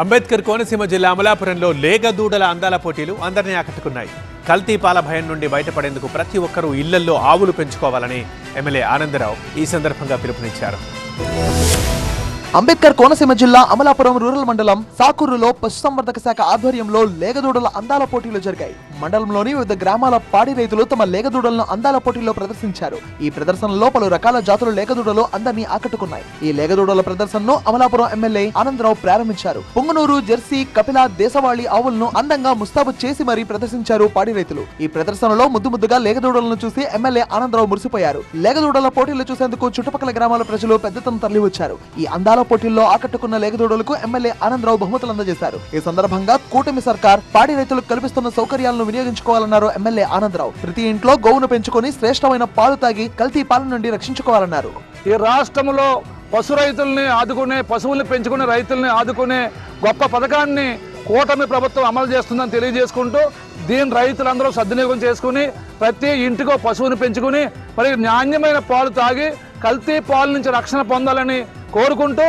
అంబేద్కర్ కోనసీమ జిల్లా అమలాపురంలో లేగ దూడల అందాల పోటీలు అందరినీ ఆకట్టుకున్నాయి. కల్తీ పాల భయం నుండి బయటపడేందుకు ప్రతి ఒక్కరూ ఇళ్లల్లో ఆవులు పెంచుకోవాలని ఎమ్మెల్యే ఆనందరావు ఈ సందర్భంగా పిలుపునిచ్చారు. అంబేద్కర్ కోనసీమ జిల్లా అమలాపురం రూరల్ మండలం సాకూరులో పశుసంవర్ధక శాఖ ఆధ్వర్యంలో లేగదూడల అందాల పోటీలు జరిగాయి. మండలంలోని వివిధ గ్రామాల పాడి రైతులు తమ లేగదూడలను అందాల పోటీల్లో ప్రదర్శించారు. ఈ ప్రదర్శనలో పలు రకాల జాతుల లేగదూడలు అందరినీ ఆకట్టుకున్నాయి. ఈ లేగదూడల ప్రదర్శనను అమలాపురం ఎమ్మెల్యే ఆనందరావు ప్రారంభించారు. పొంగనూరు, జెర్సీ, కపిల, దేశవాళీ ఆవులను అందంగా ముస్తాబు చేసి మరీ ప్రదర్శించారు పాడి రైతులు. ఈ ప్రదర్శనలో ముద్దుగా లేగదూడలను చూసి ఎమ్మెల్యే ఆనందరావు మురిసిపోయారు. లేగదూడల పోటీలు చూసేందుకు చుట్టుపక్కల గ్రామాల ప్రజలు పెద్ద ఎత్తున తరలివచ్చారు. ఈ అందాల పోటీల్లో ఆకట్టుకున్న లేగదూడలకు ఎమ్మెల్యే ఆనందరావు బహుమతులు అందజేశారు. ఈ సందర్భంగా కూటమి సర్కార్ పాడి రైతులకు కల్పిస్తున్న సౌకర్యాలను వినియోగించుకోవాలన్నారు ఎమ్మెల్యే ఆనందరావు. ప్రతి ఇంట్లో గోవును పెంచుకొని శ్రేష్టమైన పాలు తాగి కల్తీ పాలన నుండి రక్షించుకోవాలన్నారు. ఈ రాష్ట్రంలో పశు రైతుల్ని ఆదుకునే, పశువుల్ని పెంచుకునే రైతుల్ని ఆదుకునే గొప్ప పథకాన్ని కూటమి ప్రభుత్వం అమలు చేస్తుందని తెలియజేసుకుంటూ దీని రైతులందరూ సద్వినియోగం చేసుకుని ప్రతి ఇంటికో పశువుని పెంచుకుని మరి నాణ్యమైన పాలు తాగి కల్తీ పాలు నుంచి రక్షణ పొందాలని కోరుకుంటూ